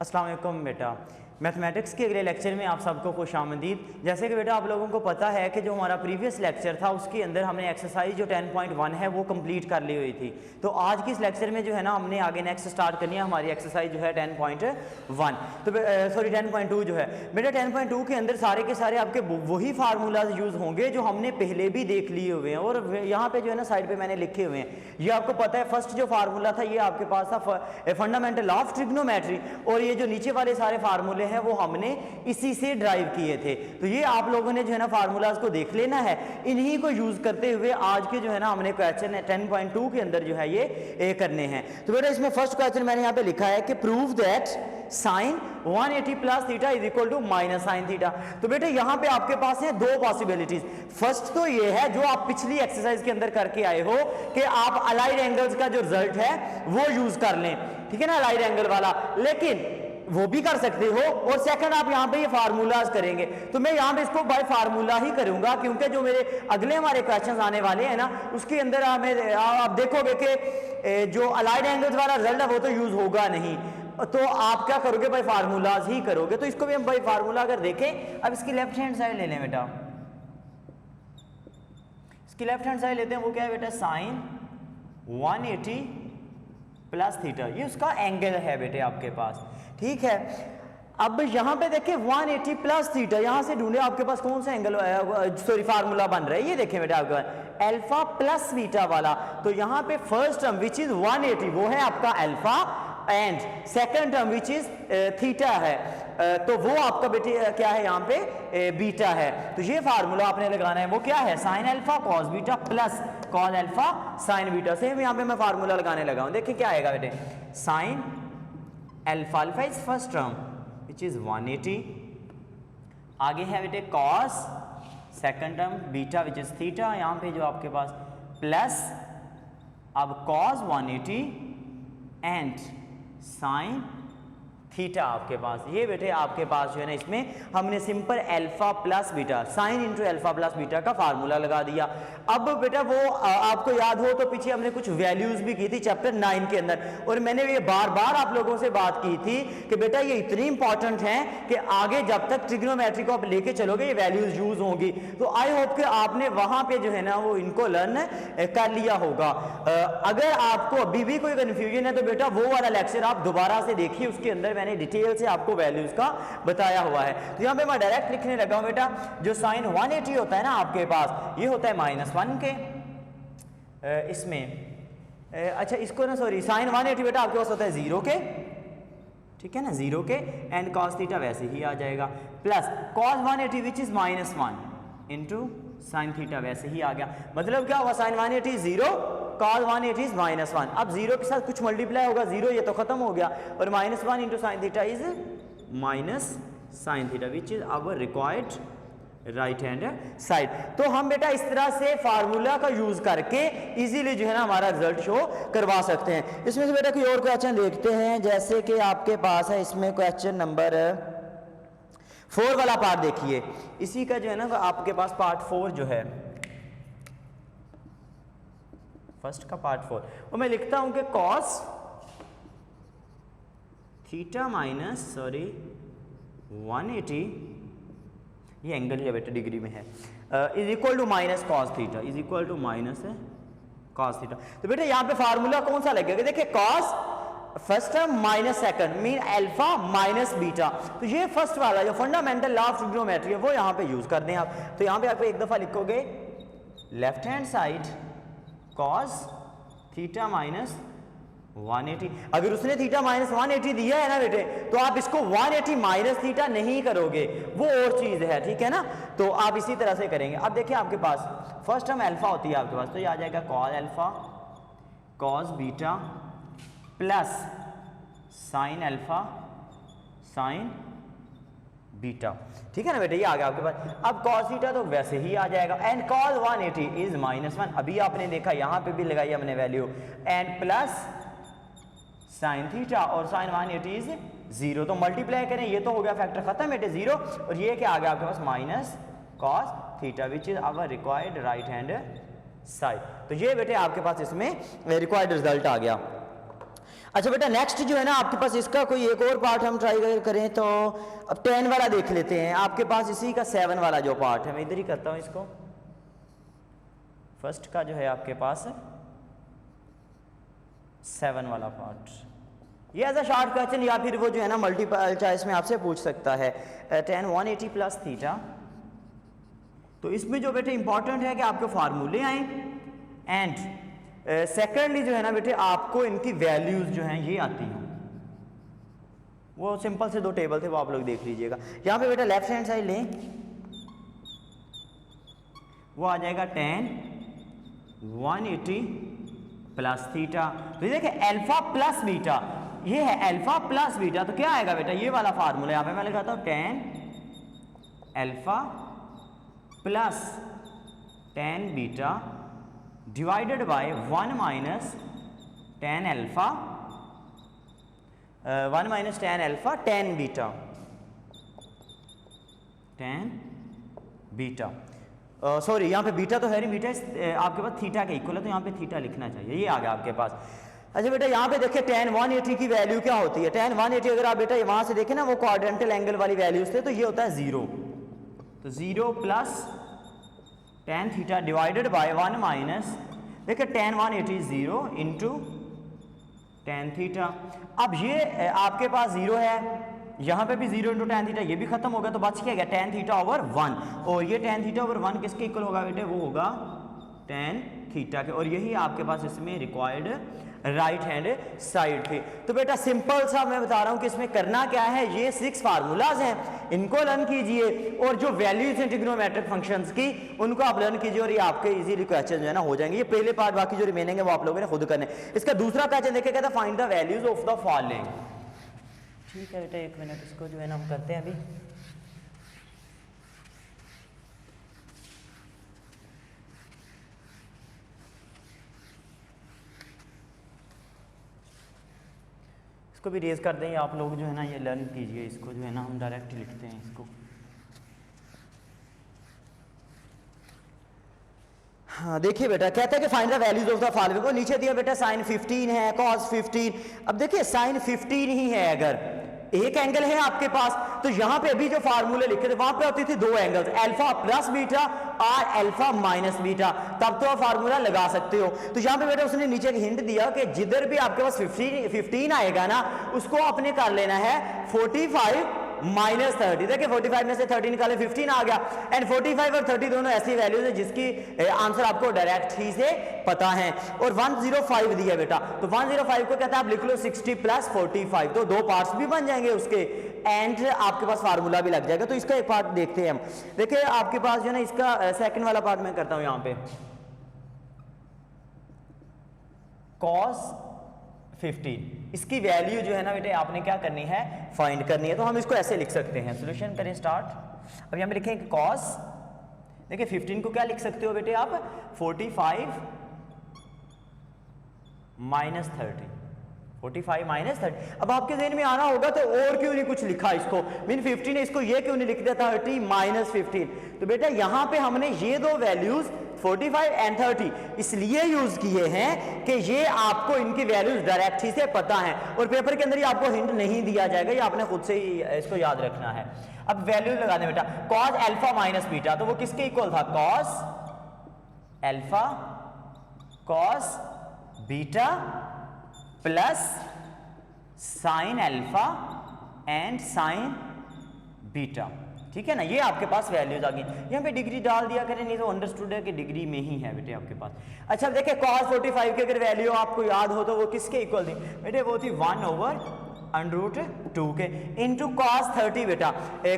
अस्सलाम वालेकुम बेटा। मैथमेटिक्स के अगले लेक्चर में आप सबको खुशामदीद। जैसे कि बेटा आप लोगों को पता है कि जो हमारा प्रीवियस लेक्चर था उसके अंदर हमने एक्सरसाइज जो 10.1 है वो कंप्लीट कर ली हुई थी। तो आज की इस लेक्चर में जो है ना हमने आगे नेक्स्ट स्टार्ट करनी है हमारी एक्सरसाइज जो है 10.1 तो सॉरी 10.2 जो है बेटा 10.2 के अंदर सारे के सारे आपके वही फार्मूलाज यूज़ होंगे जो हमने पहले भी देख लिए हुए हैं और यहाँ पे जो है ना साइड पे मैंने लिखे हुए हैं। ये आपको पता है फर्स्ट जो फार्मूला था ये आपके पास था फंडामेंटल ऑफ ट्रिग्नोमेट्री और ये जो नीचे वाले सारे फार्मूले हैं वो हमने इसी से ड्राइव किए थे। तो ये आप लोगों ने जो है ना फार्मूलाज को देख लेना है, इन्हीं को यूज करते हुए आज के जो है ना हमने क्वेश्चन 10.2 के अंदर जो है ये करने हैं। तो बेटा इसमें फर्स्ट क्वेश्चन मैंने यहाँ पे लिखा है कि prove that sine 180 plus theta is equal to minus sine theta. तो बेटा यहाँ पे आपके पास है दो पॉसिबिलिटीज। फर्स्ट तो ये है जो आप पिछली एक्सरसाइज के अंदर करके आए हो कि आप अलाइड एंगल्स का जो रिजल्ट है वो यूज कर लें, ठीक है ना, अलाइड एंगल वाला, लेकिन वो भी कर सकते हो। और सेकंड आप यहाँ पे ये फार्मूलाज करेंगे तो मैं यहाँ पे इसको बाय फार्मूला ही करूंगा क्योंकि जो मेरे अगले हमारे क्वेश्चंस आने वाले हैं ना उसके अंदर आप देखोगे कि जो अलाइड एंगल्स वाला रिजल्ट है वो तो यूज होगा नहीं, तो आप क्या करोगे भाई फार्मूलाज ही करोगे। तो इसको भी हम भाई फार्मूला अगर देखें, अब इसकी लेफ्ट हैंड साइड ले लें बेटा, इसकी लेफ्ट हैंड साइड लेते हैं, वो क्या है बेटा साइन 180 प्लस थीटा, ये उसका एंगल है बेटे आपके पास, ठीक है। अब यहां पे देखिए 180 प्लस थीटा, यहां से ढूंढे आपके पास कौन सा एंगल सॉरी फार्मूला बन रहा है, ये देखें बेटा आपके पास अल्फा प्लस बीटा वाला। तो यहां पे फर्स्ट टर्म विच इज 180 वो है आपका alpha and second term which is theta है, तो वो आपका बेटे क्या है यहाँ पे बीटा है। तो ये फार्मूला आपने लगाना है, वो क्या है sine alpha cos beta plus cos alpha sign beta. Same यहाँ पे मैं फार्मूला लगाने लगा हूं, देखिए क्या आएगा बेटे sine alpha, alpha is first term which is 180, आगे है बेटे cos second term beta which is theta, यहाँ पे जो आपके पास प्लस अब कॉस 180 एंड साइन थीटा आपके पास। ये बेटे आपके पास जो है ना इसमें हमने simple alpha plus beta sine into alpha plus beta का फार्मूला लगा दिया। अब बेटा वो आपको याद हो तो पीछे हमने कुछ वैल्यूज भी की थी चैप्टर 9 के अंदर, और मैंने ये बार बार आप लोगों से बात की थी कि बेटा ये इतनी इंपॉर्टेंट है कि आगे जब तक ट्रिग्नोमेट्री को आप लेके चलोगे ये वैल्यूज यूज होंगी। तो आई होप कि आपने वहां पे जो है ना वो इनको लर्न कर लिया होगा। अगर आपको अभी भी कोई कंफ्यूजन है तो बेटा वो वाला लेक्चर आप दोबारा से देखिए, उसके अंदर मैंने डिटेल से आपको वैल्यूज का बताया हुआ है। तो यहाँ पे मैं डायरेक्ट लिखने लगा हूं बेटा जो साइन 180 होता है ना आपके पास ये होता है -1 के इसमें अच्छा इसको ना सॉरी साइन 180 बेटा आपके पास होता है 0 के, ठीक है ना 0 के एंड cos थीटा वैसे ही आ जाएगा plus cos 180 which is -1 into sine theta वैसे ही आ गया। मतलब क्या हुआ साइन 180 0 cos 180 इज -1, अब 0 के साथ कुछ मल्टीप्लाई होगा 0 ये तो खत्म हो गया और -1 into sine theta is minus sine theta which is our required right hand side. तो हम बेटा इस तरह से फार्मूला का यूज करके इजीली जो है ना हमारा रिजल्ट शो करवा सकते हैं। इसमें से बेटा कोई और क्वेश्चन देखते हैं, जैसे कि आपके पास है इसमें क्वेश्चन नंबर 4 वाला पार्ट देखिए, इसी का जो है ना आपके पास पार्ट 4 जो है फर्स्ट का पार्ट 4 वो मैं लिखता हूं कि cos थीटा माइनस सॉरी 180 ये एंगल है बेटा डिग्री में है is equal to minus cos theta is equal to minus है कॉस थीटा। तो बेटा यहाँ पे फार्मूला कौन सा लगेगा, देखिए cos first term minus second mean alpha minus beta. तो ये फर्स्ट वाला जो फंडामेंटल लॉ ऑफ ट्रिग्नोमेट्री है वो यहाँ पे यूज कर दें आप। तो यहाँ पे आप एक दफा लिखोगे left hand side cos theta minus 180। अगर उसने थीटा माइनस 180 दिया है ना बेटे तो आप इसको 180 माइनस थीटा नहीं करोगे, वो और चीज है, ठीक है ना। तो आप इसी तरह से करेंगे। अब देखिए आपके पास फर्स्ट टर्म अल्फा होती है आपके पास, तो ये आ जाएगा cos alpha cos beta plus sine alpha sign beta, ठीक है ना बेटे, ये आ गया आपके पास। अब cos थीटा तो वैसे ही आ जाएगा एंड cos 180 इज -1, अभी आपने देखा यहाँ पे भी लगाई हमने value and plus sine theta और साइन 180 इज 0, तो मल्टीप्लाई करें ये तो हो गया फैक्टर खत्म बेटे 0 और ये क्या आ गया आपके पास minus cos theta which is our required right hand side. तो ये बेटे आपके पास इसमें रिक्वायर्ड रिजल्ट आ गया। अच्छा बेटा नेक्स्ट जो है ना आपके पास इसका कोई एक और पार्ट हम ट्राई करें तो अब 10 वाला देख लेते हैं। आपके पास इसी का 7 वाला जो पार्ट है, मैं इधर ही करता हूँ इसको। फर्स्ट का जो है आपके पास 7 वाला पार्ट, ये एज अ शॉर्ट क्वेश्चन या फिर वो जो है ना मल्टीपल चॉइस में आपसे पूछ सकता है। tan 180 प्लस थीटा, तो इसमें जो बेटे इंपॉर्टेंट है कि आपके फार्मूले आए एंड सेकेंडली जो है ना बेटे आपको इनकी वैल्यूज जो हैं ये आती हैं। वो सिंपल से 2 टेबल थे वो आप लोग देख लीजिएगा। यहाँ पे बेटा लेफ्ट हैंड साइड लें, वो आ जाएगा tan 180 प्लस थीटा। तो ये देखिए अल्फा प्लस बीटा, ये है अल्फा प्लस बीटा, तो क्या आएगा बेटा ये वाला फार्मूला यहाँ पे मैं लिखाता हूँ tan alpha plus tan beta divided by 1 minus tan alpha 1 minus tan alpha tan beta sorry यहाँ पे बीटा तो है नहीं, बीटा आपके पास थीटा के इक्वल है, तो यहाँ पे थीटा लिखना चाहिए, ये आ गया आपके पास। अच्छा बेटा यहाँ पे देखिए tan 180 की वैल्यू क्या होती है। tan 180 अगर आप बेटा वहां से देखें ना वो क्वाड्रेंटल एंगल वाली वैल्यूज थे, तो ये होता है 0, तो 0 plus tan theta divided by 1 minus देखिए tan 180 0 इंटू tan थीटा। अब ये आपके पास 0 है, यहाँ पे भी 0 इंटू tan थीटा, ये भी खत्म हो गया, तो बच क्या गया tan थीटा ओवर 1, और ये tan थीटा ओवर 1 किसके इक्वल होगा बेटे, वो होगा tan थीटा के, और यही आपके पास इसमें रिक्वायर्ड राइट हैंड साइड थी। तो बेटा सिंपल सा मैं बता रहा हूं कि इसमें करना क्या है, ये 6 फार्मूलाज हैं, इनको लर्न कीजिए और जो वैल्यूज हैं ट्रिग्नोमेट्रिक फंक्शंस की उनको आप लर्न कीजिए और ये आपके इजीली क्वेश्चन जो है ना हो जाएंगे। ये पहले पार्ट, बाकी जो रिमेनिंग है वो आप लोगों ने खुद करने। इसका दूसरा क्वेश्चन देखिए, कहता है find the values of the following. ठीक है बेटा 1 मिनट, इसको जो है ना हम करते हैं अभी। इसको भी रेज कर देंगे आप लोग जो है ना, ये लर्न कीजिए इसको जो है ना, हम डायरेक्ट लिखते हैं इसको। हाँ देखिए बेटा कहता है कि find the values of the following, को नीचे दिया बेटा sin 15 है, cos 15। अब देखिए sin 15 ही है, अगर एक एंगल है आपके पास, तो यहां पे अभी जो फार्मूले लिखे थे वहां पे होती थी 2 एंगल्स, अल्फा प्लस बीटा और अल्फा माइनस बीटा, तब तो आप फार्मूला लगा सकते हो। तो यहां पे बेटा उसने नीचे एक हिंट दिया कि जिधर भी आपके पास 15 आएगा ना, उसको आपने कर लेना है 45 माइनस 30। देखिए 45 में से 30 निकाले 15 आ गया, एंड 45 और 30 दोनों ऐसी वैल्यूज है जिसकी आंसर आपको डायरेक्ट ही से पता है। और 105 दिया बेटा, तो 105 को कहता है आप लिख लो 60 प्लस 45, तो 2 पार्ट्स भी बन जाएंगे उसके, एंड आपके पास फार्मूला भी लग जाएगा। तो इसका एक पार्ट देखते हैं हम। देखिए आपके पास जो है ना इसका सेकंड वाला पार्ट मैं करता हूं यहां पे, cos 15, इसकी वैल्यू जो है ना बेटे आपने क्या करनी है, फाइंड करनी है। तो हम इसको ऐसे लिख सकते हैं, सॉल्यूशन करें स्टार्ट। अब यहाँ पे लिखेंगे cos, देखिए 15 को क्या लिख सकते हो बेटे आप, 45 माइनस 30, 45 माइनस 30। अब आपके ज़हन में आना होगा तो और क्यों नहीं कुछ लिखा इसको, मीन 15 है, इसको ये क्यों नहीं लिख दिया 30 माइनस 15। तो बेटा यहाँ पे हमने ये 2 वैल्यूज 45 एंड 30 इसलिए यूज किए हैं कि ये आपको इनकी वैल्यूज डायरेक्ट ही से पता है, और पेपर के अंदर ही आपको हिंट नहीं दिया जाएगा, ये आपने खुद से ही इसको याद रखना है। अब वैल्यू लगा दें बेटा, cos अल्फा माइनस बीटा, तो वो किसके इक्वल था, cos alpha cos beta plus sine alpha and sign beta. ठीक है ना, ये आपके पास वैल्यूज आ गई। यहाँ पे डिग्री डाल दिया करें, नहीं तो अंडरस्टूड है कि डिग्री में ही है बेटे आपके पास। अच्छा देखिए cos 45 की अगर वैल्यू आपको याद हो तो वो किसके इक्वल थी बेटे, वो थी 1/√2 के इंटू cos 30 बेटा।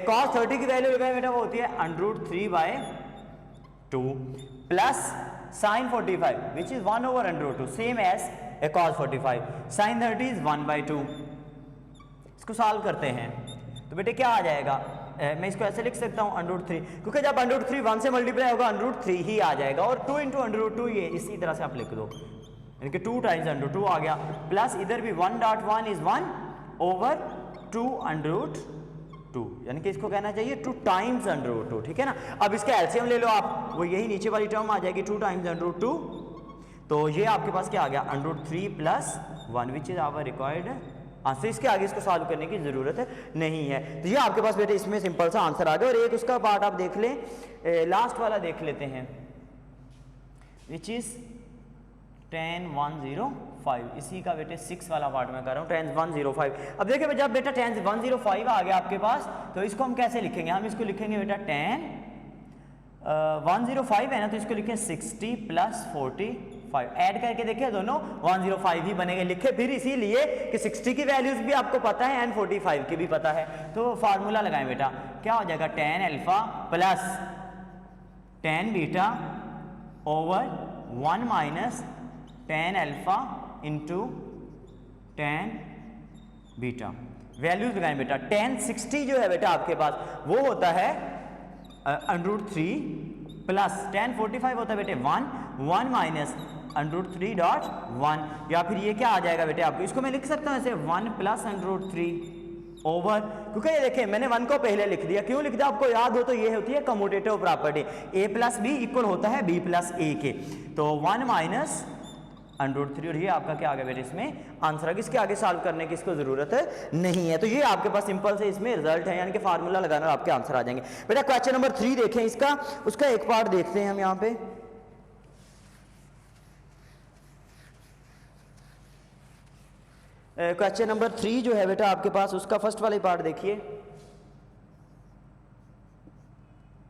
cos 30 की वैल्यू लगाए बेटा, वो होती है √3/2 plus sine 45 which is 1/√2 same as cos 45, sine 30 is 1/2। इसको सॉल्व करते हैं तो बेटे क्या आ जाएगा, मैं इसको ऐसे लिख सकता हूँ √3, क्योंकि जब √3 1 से मल्टीप्लाई होगा √3 ही आ जाएगा, और 2 इंटू √2 ये इसी तरह से आप लिख दो, यानी कि 2 टाइम्स √2 आ गया, प्लस इधर भी 1.1 इज 1/2√2, यानी कि इसको कहना चाहिए 2 टाइम्स √2। ठीक है ना, अब इसका एलसीएम ले लो आप, वो यही नीचे वाली टर्म आ जाएगी 2 टाइम्स √2, तो ये आपके पास क्या आ गया √3 plus 1 which is our required answer. इसके आगे इसको सॉल्व करने की ज़रूरत नहीं है। तो ये आपके पास बेटे इसमें सिंपल सा आंसर आ गया। और एक उसका पार्ट आप देख लें, लास्ट वाला देख लेते हैं, विच इज़ tan 105। इसी का बेटे 6 वाला पार्ट मैं कर रहा हूँ, tan 105। अब देखिए जब बेटा tan 105 आ गया आपके पास, तो इसको हम कैसे लिखेंगे? हम इसको लिखेंगे बेटा tan 105 है ना, तो इसको लिखें 60 + 45, ऐड करके देखिए दोनों 105 ही बनेंगे। लिखे फिर इसीलिए कि 60 की वैल्यूज भी आपको पता है एंड 45 की भी पता है। तो फार्मूला लगाएं बेटा, क्या हो जाएगा? tan alpha plus tan beta over 1 minus tan alpha into tan beta. Values लगाएं बेटा। tan 60 जो है बेटा आपके पास वो होता है √3 प्लस tan 45 होता है बेटे 1 माइनस √3.1, या फिर ये क्या आ जाएगा बेटे आपको, इसको मैं लिख सकता हूँ ऐसे 1 प्लस √3 ओवर, क्योंकि ये देखिए मैंने 1 को पहले लिख दिया। क्यों लिख दिया? आपको याद हो तो ये होती है commutative property, a plus B equal होता है b प्लस a के। तो 1 माइनस √3, और ये आपका क्या आ गया बेटे इसमें आंसर है। इसके आगे सॉल्व करने की इसको जरूरत नहीं है। तो ये आपके पास सिंपल से इसमें रिजल्ट है, यानी कि फार्मूला लगाना और आपके आंसर आ जाएंगे। बेटा क्वेश्चन नंबर 3 देखें इसका, उसका एक पार्ट देखते हैं हम यहाँ पे। क्वेश्चन नंबर 3 जो है बेटा आपके पास, उसका फर्स्ट वाला पार्ट देखिए,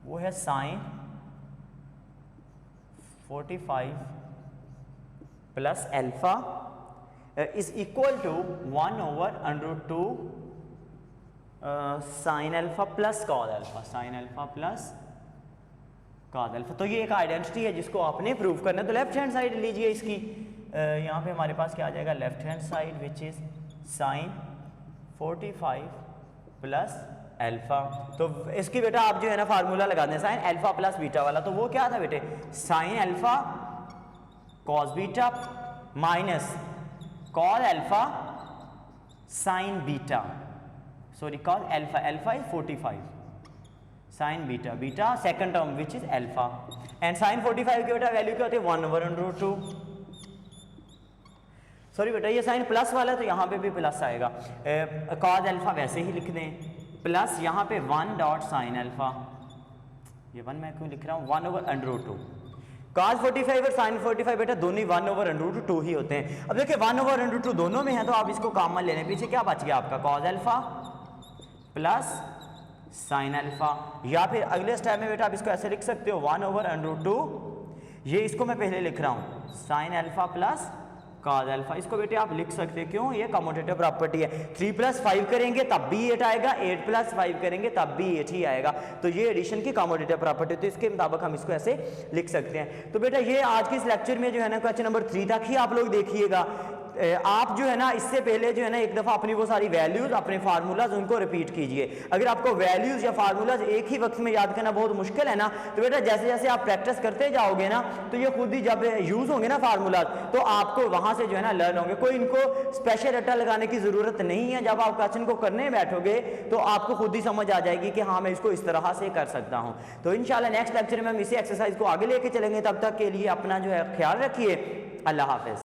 वो है sin 45 plus alpha is equal to 1/√2 sin alpha plus cos alpha, sin alpha plus cos alpha. तो ये एक आइडेंटिटी है जिसको आपने प्रूव करना है। तो लेफ्ट हैंड साइड लीजिए इसकी, यहाँ पे हमारे पास क्या आ जाएगा? Left hand side which is sin 45 plus alpha. तो इसकी बेटा आप जो है ना फार्मूला लगा दें sin अल्फा प्लस बीटा वाला। तो वो क्या था बेटे? sin alpha cos beta minus cos alpha sin beta, sorry cos alpha, alpha is 45, sin beta, beta second term which is alpha, and sin 45 की बेटा वैल्यू क्या होती है? 1/√2। सॉरी बेटा ये साइन प्लस वाला है तो यहाँ पे भी प्लस आएगा। कॉस अल्फा वैसे ही लिख दें, प्लस यहाँ पे 1.sin अल्फा, ये 1 मैं क्यों लिख रहा हूँ? 1/√2। cos 45 और sin 45 बेटा दोनों 1/√2 ही होते हैं। अब देखिए 1/√2 दोनों में है, तो आप इसको कॉमन ले लें। पीछे क्या बच गया आपका? cos alpha plus sin alpha, या फिर अगले स्टेप में बेटा आप इसको ऐसे लिख सकते हो 1/√2, ये इसको मैं पहले लिख रहा हूँ sin alpha plus cos alpha. इसको बेटे आप लिख सकते हैं, क्यों? ये कम्यूटेटिव प्रॉपर्टी है। 3 + 5 करेंगे तब भी 8 आएगा, 8 + 5 करेंगे तब भी 8 ही आएगा। तो ये एडिशन की कम्यूटेटिव प्रॉपर्टी, तो इसके मुताबिक हम इसको ऐसे लिख सकते हैं। तो बेटा ये आज के इस लेक्चर में जो है ना क्वेश्चन नंबर 3 तक ही आप लोग देखिएगा। आप जो है ना इससे पहले जो है ना एक दफ़ा अपनी वो सारी वैल्यूज़, अपने फार्मूलाज उनको रिपीट कीजिए। अगर आपको वैल्यूज़ या फार्मूलाज एक ही वक्त में याद करना बहुत मुश्किल है ना, तो बेटा जैसे जैसे आप प्रैक्टिस करते जाओगे ना, तो ये खुद ही जब यूज़ होंगे ना फार्मूलाज, तो आपको वहाँ से जो है ना लर्न होंगे। कोई इनको स्पेशल रट्टा लगाने की ज़रूरत नहीं है। जब आप क्वेश्चन को करने बैठोगे तो आपको खुद ही समझ आ जाएगी कि हाँ मैं इसको इस तरह से कर सकता हूँ। तो इंशाल्लाह नेक्स्ट लेक्चर में हम इसी एक्सरसाइज को आगे लेके चलेंगे। तब तक के लिए अपना जो है ख्याल रखिए। अल्लाह हाफिज़।